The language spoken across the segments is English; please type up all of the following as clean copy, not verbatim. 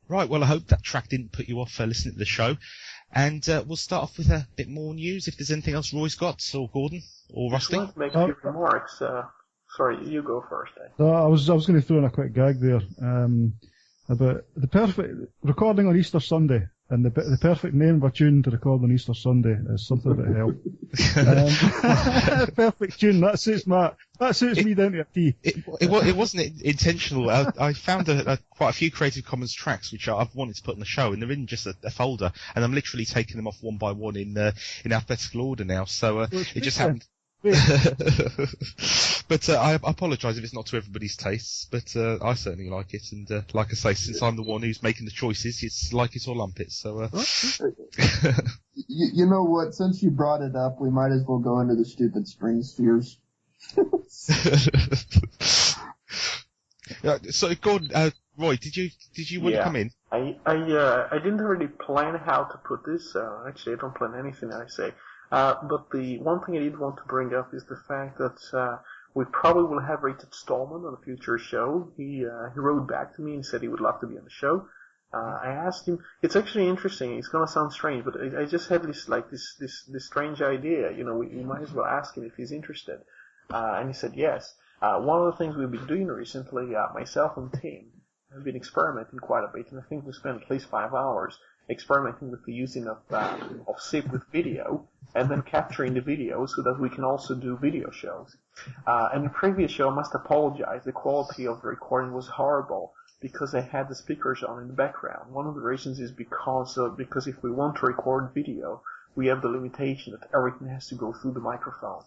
Right, well, I hope that track didn't put you off listening to the show. And we'll start off with a bit more news, if there's anything else Roy's got, or Gordon, or Rusty. I just want to make a few remarks. Sorry, you go first. No, I was going to throw in a quick gag there about the perfect recording on Easter Sunday, and the perfect name of a tune to record on Easter Sunday is something about hell. Perfect tune. That suits me down to a T. It wasn't intentional. I found quite a few Creative Commons tracks which I've wanted to put in the show, and they're in just a folder, and I'm literally taking them off one by one in alphabetical order now. So it just happened. But I apologise if it's not to everybody's tastes, but I certainly like it, and like I say, since I'm the one who's making the choices, it's like it or lump it. So, you know what? Since you brought it up, we might as well go into the stupid spring spheres. So, Gordon, Roy, did you want to come in? I didn't really plan how to put this. Actually, I don't plan anything I say. But the one thing I did want to bring up is the fact that we probably will have Richard Stallman on a future show. He wrote back to me and said he would love to be on the show. I asked him. It's actually interesting. It's gonna sound strange, but I just had this strange idea. You know, we might as well ask him if he's interested. And he said yes. One of the things we've been doing recently, myself and Tim have been experimenting quite a bit, and I think we spent at least 5 hours experimenting with the using of SIP with video, and then capturing the video so that we can also do video shows. And the previous show, I must apologize, the quality of the recording was horrible because I had the speakers on in the background. One of the reasons is because if we want to record video, we have the limitation that everything has to go through the microphone.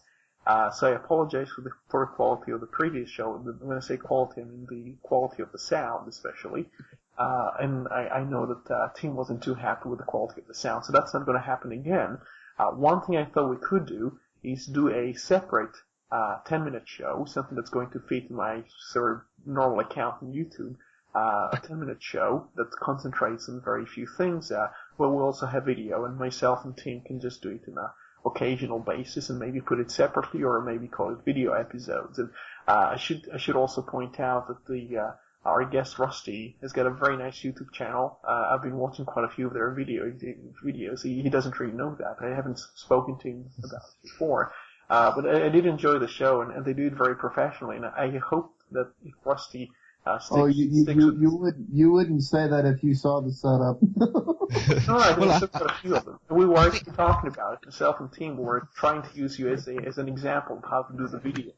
So I apologize for the quality of the previous show. When I say quality, I mean the quality of the sound, especially. And I know that Tim wasn't too happy with the quality of the sound, so that's not going to happen again. One thing I thought we could do is do a separate 10-minute show, something that's going to fit in my sort of normal account on YouTube, a 10-minute show that concentrates on very few things, where we'll also have video, and myself and Tim can just do it in a occasional basis and maybe put it separately or maybe call it video episodes. And I should also point out that our guest Rusty has got a very nice YouTube channel. I've been watching quite a few of their videos. He doesn't really know that. I haven't spoken to him about it before. But I did enjoy the show, and they do it very professionally. And I hope that if Rusty you wouldn't say that if you saw the setup. No, I took quite a few of them. We were actually talking about it. Myself and Team were trying to use you as an example of how to do the videos.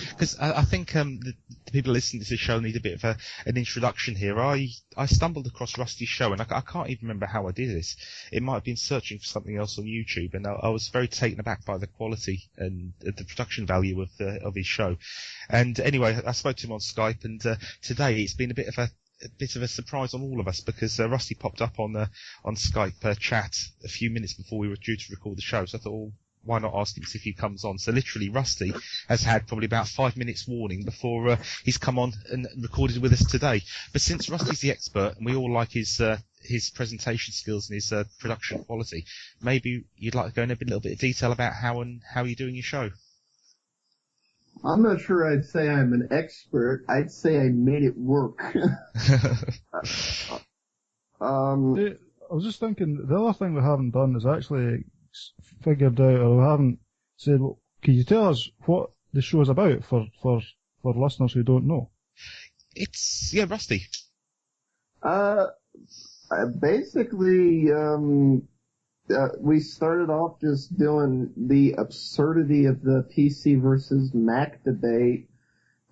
Because I think the people listening to this show need a bit of an introduction here. I stumbled across Rusty's show, and I can't even remember how I did this. It might have been searching for something else on YouTube, and I was very taken aback by the quality and the production value of his show. And anyway, I spoke to him on Skype, and today it's been a bit of a surprise on all of us, because Rusty popped up on Skype chat a few minutes before we were due to record the show. So I thought, well, why not ask him if he comes on? So literally, Rusty has had probably about 5 minutes warning before he's come on and recorded with us today. But since Rusty's the expert and we all like his presentation skills and his production quality, maybe you'd like to go in a little bit of detail about how you're doing your show. I'm not sure I'd say I'm an expert. I'd say I made it work. I was just thinking, the other thing we haven't done is actually figured out, or we haven't said, well, can you tell us what the show is about for listeners who don't know? It's, Rusty. Basically, we started off just doing the absurdity of the PC versus Mac debate,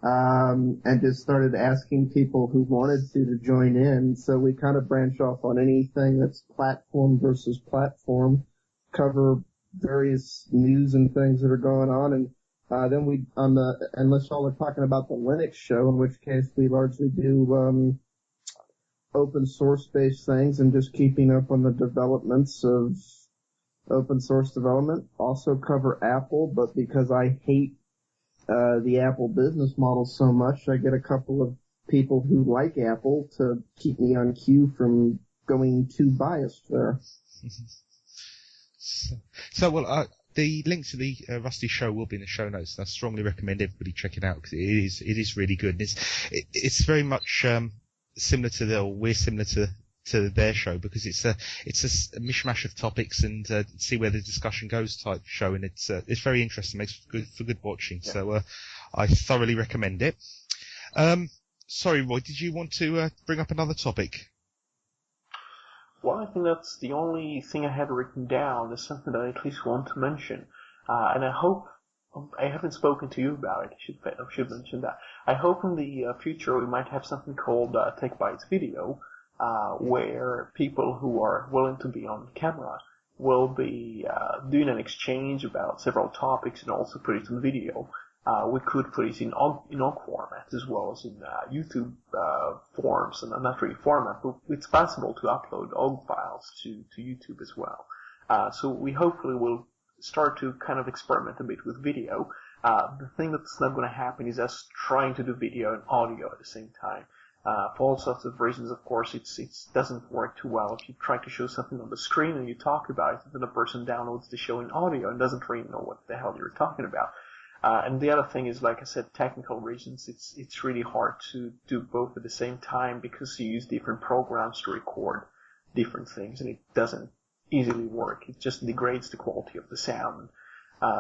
and just started asking people who wanted to join in. So we kind of branch off on anything that's platform versus platform, cover various news and things that are going on, and then we, unless y'all are talking about the Linux show, in which case we largely do open source based things and just keeping up on the developments of open source development. Also cover Apple, but because I hate the Apple business model so much, I get a couple of people who like Apple to keep me on cue from going too biased there. So the link to the Rusty show will be in the show notes, and I strongly recommend everybody check it out, because it is really good. And it's very much similar to we're similar to to their show, because it's a mishmash of topics and see where the discussion goes type show, and it's very interesting, makes for good watching. Yeah. So I thoroughly recommend it. Sorry, Roy, did you want to bring up another topic? Well, I think that's the only thing I had written down, is something that I at least want to mention. And I hope, I haven't spoken to you about it, I should mention that. I hope in the future we might have something called TechBytes Video, where people who are willing to be on camera will be doing an exchange about several topics and also put it on video. We could put it in OGG formats as well as in YouTube forms, and not really format, but it's possible to upload OGG files to YouTube as well. So we hopefully will start to kind of experiment a bit with video. The thing that's not going to happen is us trying to do video and audio at the same time. For all sorts of reasons, of course, it doesn't work too well. If you try to show something on the screen and you talk about it, then the person downloads the show in audio and doesn't really know what the hell you're talking about. And the other thing is, like I said, technical reasons. It's really hard to do both at the same time because you use different programs to record different things, and it doesn't easily work. It just degrades the quality of the sound.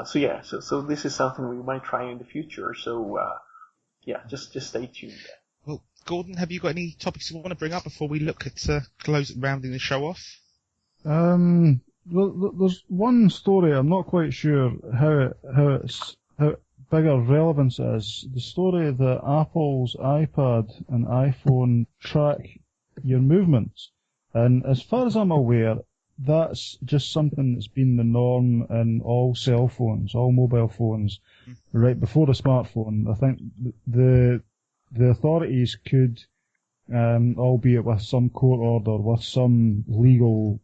So this is something we might try in the future. So just stay tuned. Well, Gordon, have you got any topics you want to bring up before we look at rounding the show off? Well, there's one story I'm not quite sure how big a relevance it is. The story that Apple's iPad and iPhone track your movements, and as far as I'm aware, that's just something that's been the norm in all cell phones, all mobile phones, right before the smartphone. I think the authorities could, albeit with some court order, with some legal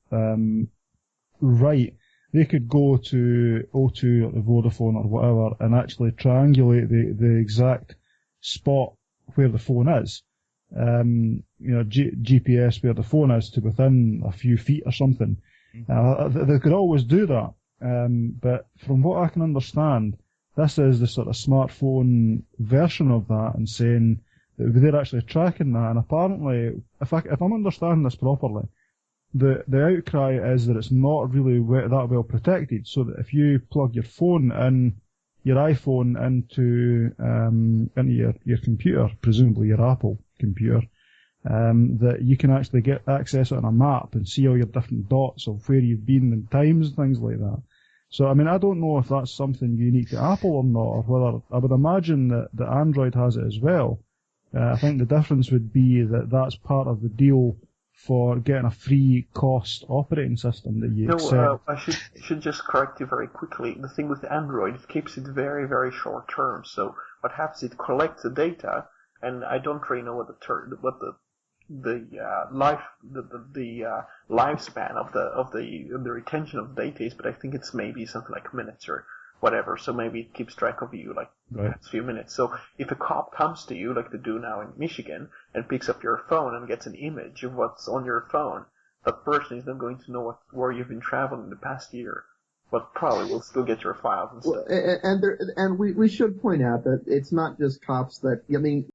right, they could go to O2 or Vodafone or whatever and actually triangulate the exact spot where the phone is. GPS where the phone is to within a few feet or something. They could always do that. But from what I can understand, this is the sort of smartphone version of that, and saying that they're actually tracking that. And apparently, if I'm understanding this properly, the outcry is that it's not really that well protected. So that if you plug your phone in, your iPhone into your computer, presumably your Apple computer, that you can actually get access on a map and see all your different dots of where you've been and times and things like that. So, I mean, I don't know if that's something unique to Apple or not, or whether, I would imagine that Android has it as well. I think the difference would be that that's part of the deal for getting a free cost operating system that you accept. I should just correct you very quickly. The thing with Android, it keeps it very, very short term. So what happens, it collects the data, and I don't really know what the lifespan of the retention of the data is, but I think it's maybe something like minutes or whatever. So maybe it keeps track of you like a few minutes. So if a cop comes to you, like they do now in Michigan, and picks up your phone and gets an image of what's on your phone, that person is not going to know where you've been traveling in the past year, but probably will still get your files and stuff. And we should point out that it's not just cops that, I mean,